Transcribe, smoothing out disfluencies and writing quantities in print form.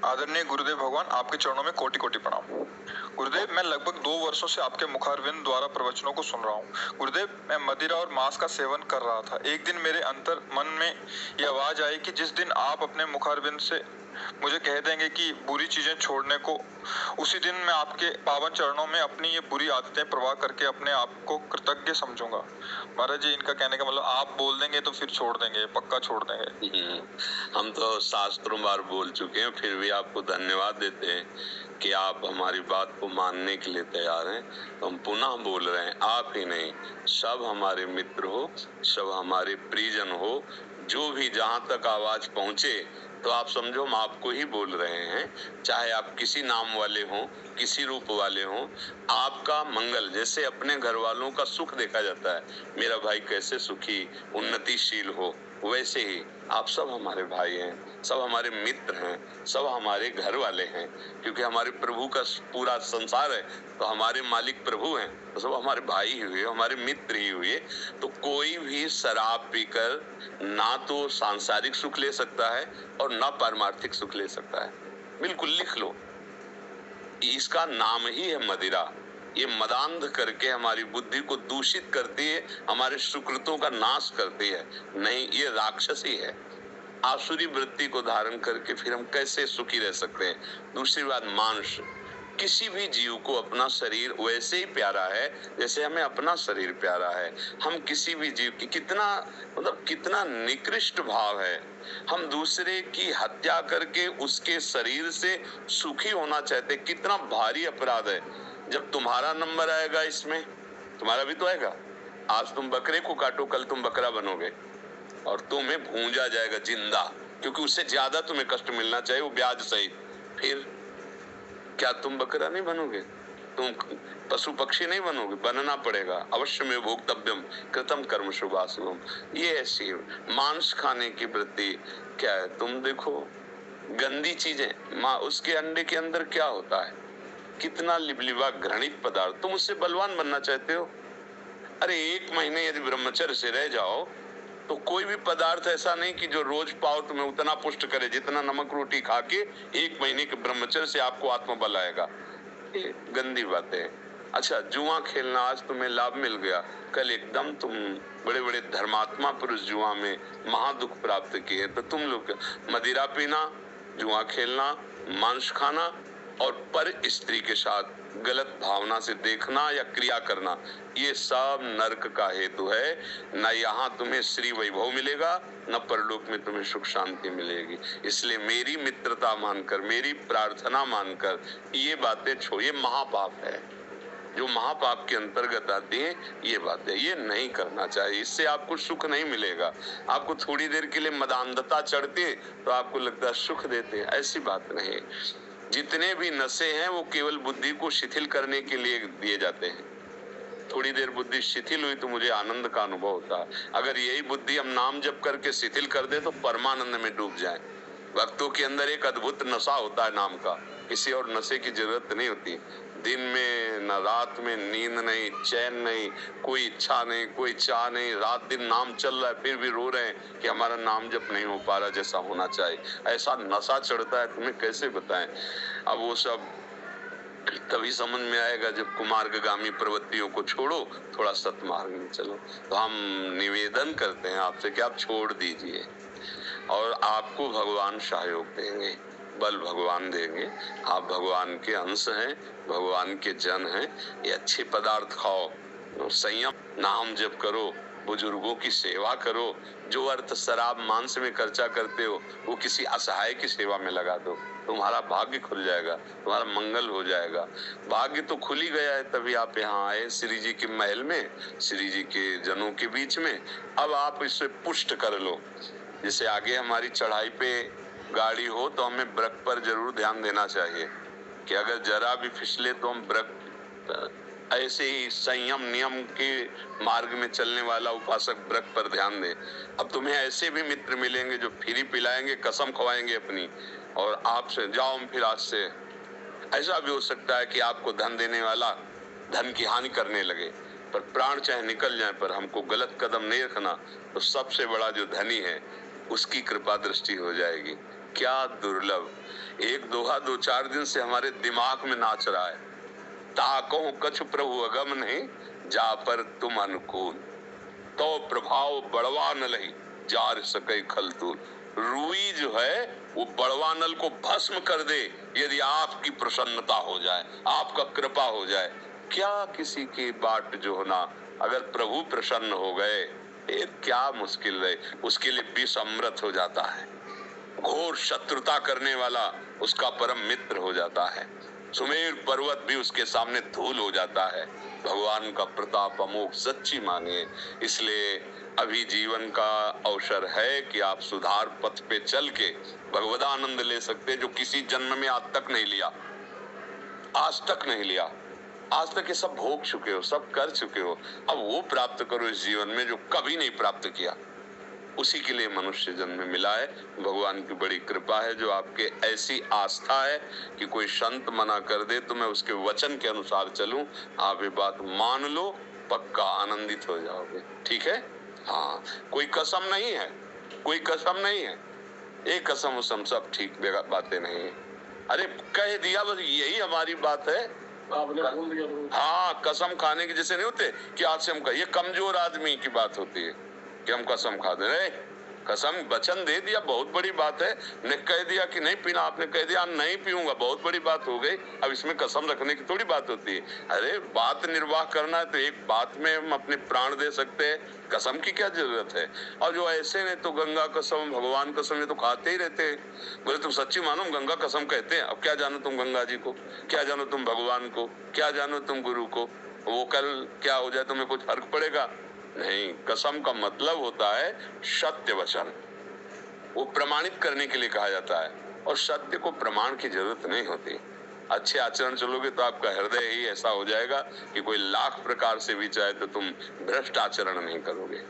आदरणीय गुरुदेव भगवान, आपके चरणों में कोटि कोटि प्रणाम। गुरुदेव, मैं लगभग 2 वर्षों से आपके मुखारविंद द्वारा प्रवचनों को सुन रहा हूँ। गुरुदेव, मैं मदिरा और मांस का सेवन कर रहा था। एक दिन मेरे अंतर मन में ये आवाज आई कि जिस दिन आप अपने मुखारविंद से मुझे कह देंगे कि बुरी चीजें छोड़ने को, उसी दिन मैं आपके पावन चरणों में अपनी ये बुरी आदतें प्रवाह करके अपने आप को कृतज्ञ समझूंगा। महाराज जी, इनका कहने का मतलब आप बोल देंगे तो फिर छोड़ देंगे, पक्का छोड़ देंगे। हम तो शास्त्रों बार बोल चुके हैं, फिर भी आपको धन्यवाद देते हैं कि आप हमारी बात को मानने के लिए तैयार हैं। तो हम पुनः बोल रहे हैं, आप ही नहीं, सब हमारे मित्र हो, सब हमारे परिजन हो, जो भी जहां तक आवाज पहुंचे तो आप समझो हम आपको ही बोल रहे हैं। चाहे आप किसी नाम वाले हों, किसी रूप वाले हों, आपका मंगल, जैसे अपने घर वालों का सुख देखा जाता है, मेरा भाई कैसे सुखी उन्नतिशील हो, वैसे ही आप सब हमारे भाई हैं, सब हमारे मित्र हैं, सब हमारे घर वाले हैं। क्योंकि हमारे प्रभु का पूरा संसार है, तो हमारे मालिक प्रभु हैं, तो सब हमारे भाई ही हुए, हमारे मित्र ही हुए। तो कोई भी शराब पीकर ना तो सांसारिक सुख ले सकता है और ना पारमार्थिक सुख ले सकता है। बिल्कुल लिख लो, इसका नाम ही है मदिरा। ये मदांध करके हमारी बुद्धि को दूषित करती है, हमारे सुकृतों का नाश करती है। नहीं, ये राक्षसी है। आसुरी वृत्ति को धारण करके फिर हम कैसे सुखी रह सकते हैं। दूसरी बात, मांस, किसी भी जीव को अपना शरीर वैसे ही प्यारा है जैसे हमें अपना शरीर प्यारा है। हम किसी भी जीव की कितना निकृष्ट भाव है। हम दूसरे की हत्या करके उसके शरीर से सुखी होना चाहते, कितना भारी अपराध है। जब तुम्हारा नंबर आएगा इसमें, तुम्हारा भी तो आएगा। आज तुम बकरे को काटो, कल तुम बकरा बनोगे और तुम्हें भूंजा जाएगा जिंदा, क्योंकि उससे ज्यादा तुम्हें कष्ट मिलना चाहिए, वो ब्याज सहित। फिर क्या तुम बकरा नहीं बनोगे? तुम पशु पक्षी नहीं बनोगे? बनना पड़ेगा। अवश्य में भोक्तव्यम कृतम कर्म शुभाशुभम। ये ऐसी मांस खाने की वृत्ति क्या है? तुम देखो गंदी चीजें, माँ, उसके अंडे के अंदर क्या होता है, कितना लिबलिबा घृणित पदार्थ। तुम उससे बलवान बनना चाहते हो? अरे 1 महीने यदि ब्रह्मचर्य से रह जाओ तो कोई भी पदार्थ ऐसा नहीं कि जो रोज पाओ तुम्हें उतना पुष्ट करे जितना नमक रोटी खा के 1 महीने के ब्रह्मचर्य से आपको आत्मबल आएगा। ये गंदी बातें हैं। अच्छा, जुआ खेलना, आज तुम्हें लाभ मिल गया, कल एकदम तुम बड़े बड़े धर्मात्मा पुरुष जुआ में महादुख प्राप्त किए। तो तुम लोग मदिरा पीना, जुआ खेलना, मांस खाना और पर स्त्री के साथ गलत भावना से देखना या क्रिया करना, ये सब नरक का हेतु है। न यहाँ तुम्हें श्री वैभव मिलेगा, न परलोक में तुम्हें सुख शांति मिलेगी। इसलिए मेरी मित्रता मानकर, मेरी प्रार्थना मानकर ये बातें छोड़िए। ये महापाप है, जो महापाप के अंतर्गत आती है ये बातें, ये नहीं करना चाहिए। इससे आपको सुख नहीं मिलेगा। आपको थोड़ी देर के लिए मदांधता चढ़ती है तो आपको लगता है सुख देते हैं, ऐसी बात नहीं। जितने भी नशे हैं वो केवल बुद्धि को शिथिल करने के लिए दिए जाते हैं। थोड़ी देर बुद्धि शिथिल हुई तो मुझे आनंद का अनुभव होता है। अगर यही बुद्धि हम नाम जप करके शिथिल कर दे तो परमानंद में डूब जाए। भक्तों के अंदर एक अद्भुत नशा होता है नाम का, किसी और नशे की जरूरत नहीं होती। दिन में न रात में नींद नहीं, चैन नहीं, कोई इच्छा नहीं, कोई चाह नहीं, रात दिन नाम चल रहा है फिर भी रो रहे हैं कि हमारा नाम जप नहीं हो पा रहा जैसा होना चाहिए। ऐसा नशा चढ़ता है, तुम्हें कैसे बताएं। अब वो सब तभी समझ में आएगा जब कुमार्गगामी प्रवृत्तियों को छोड़ो, थोड़ा सतमार्ग में चलो। तो हम निवेदन करते हैं आपसे कि आप छोड़ दीजिए और आपको भगवान सहयोग देंगे, बल भगवान देंगे। आप भगवान के अंश हैं, भगवान के जन हैं। ये अच्छे पदार्थ खाओ, संयम नाम जप करो, बुजुर्गों की सेवा करो। जो अर्थ शराब मांस में खर्चा करते हो वो किसी असहाय की सेवा में लगा दो, तुम्हारा भाग्य खुल जाएगा, तुम्हारा मंगल हो जाएगा। भाग्य तो खुल ही गया है, तभी आप यहाँ आए श्री जी के महल में, श्री जी के जनों के बीच में। अब आप इसे पुष्ट कर लो। जैसे आगे हमारी चढ़ाई पे गाड़ी हो तो हमें ब्रेक पर जरूर ध्यान देना चाहिए कि अगर जरा भी फिसले तो हम ब्रेक, ऐसे ही संयम नियम के मार्ग में चलने वाला उपासक ब्रेक पर ध्यान दे। अब तुम्हें ऐसे भी मित्र मिलेंगे जो फ्री पिलाएंगे, कसम खवाएंगे अपनी, और आपसे जाओ फिर आज से। ऐसा भी हो सकता है कि आपको धन देने वाला धन की हानि करने लगे, पर प्राण चाहे निकल जाए पर हमको गलत कदम नहीं रखना। तो सबसे बड़ा जो धनी है उसकी कृपा दृष्टि हो जाएगी। क्या दुर्लभ। एक दोहा 2-4 दिन से हमारे दिमाग में नाच रहा है। ताको कछु प्रभु अगम नहीं, जा पर तुम अनुकूल, तो प्रभाव बड़वा न लही, जार सके खलतूल। रुई जो है वो बड़वा नल को भस्म कर दे यदि आपकी प्रसन्नता हो जाए, आपका कृपा हो जाए। क्या किसी की बाट जो होना, अगर प्रभु प्रसन्न हो गए, ये क्या मुश्किल है। उसके लिए विष अमृत हो जाता है, घोर शत्रुता करने वाला उसका परम मित्र हो जाता है, सुमेर पर्वत भी उसके सामने धूल हो जाता है। भगवान का प्रताप अमोघ, सच्ची मानिए। इसलिए अभी जीवन का अवसर है कि आप सुधार पथ पे चल के भगवदानंद ले सकते, जो किसी जन्म में आज तक नहीं लिया, आज तक नहीं लिया। आज तक ये सब भोग चुके हो, सब कर चुके हो। अब वो प्राप्त करो इस जीवन में जो कभी नहीं प्राप्त किया। उसी के लिए मनुष्य जन्म मिला है। भगवान की बड़ी कृपा है जो आपके ऐसी आस्था है कि कोई संत मना कर दे तो मैं उसके वचन के अनुसार चलूं। आप ये बात मान लो, पक्का आनंदित हो जाओगे। ठीक है? हाँ, कोई कसम नहीं है, कोई कसम नहीं है। एक कसम उसम सब ठीक बातें नहीं है। अरे कह दिया, बस यही हमारी बात है। आपने बोल दिया। हाँ, कसम खाने की जैसे नहीं होते कि आज से हम ये कमजोर आदमी की बात होती है कि हम कसम खा दे रहे। कसम वचन दे दिया, बहुत बड़ी बात है। ने कह दिया कि नहीं पीना, आपने कह दिया नहीं पीऊंगा, बहुत बड़ी बात हो गई। अब इसमें कसम रखने की थोड़ी बात होती है। अरे बात निर्वाह करना है तो एक बात में हम अपने प्राण दे सकते हैं, कसम की क्या जरूरत है। और जो ऐसे ने तो गंगा कसम, भगवान कसम, ये तो खाते ही रहते हैं। बोले तुम सच्ची मानो, गंगा कसम कहते हैं। अब क्या जानो तुम गंगा जी को, क्या जानो तुम भगवान को, क्या जानो तुम गुरु को। वो कल क्या हो जाए तुम्हें कुछ फर्क पड़ेगा? नहीं। कसम का मतलब होता है सत्य वचन, वो प्रमाणित करने के लिए कहा जाता है। और सत्य को प्रमाण की जरूरत नहीं होती। अच्छे आचरण चलोगे तो आपका हृदय ही ऐसा हो जाएगा कि कोई लाख प्रकार से भी चाहे तो तुम भ्रष्ट आचरण नहीं करोगे।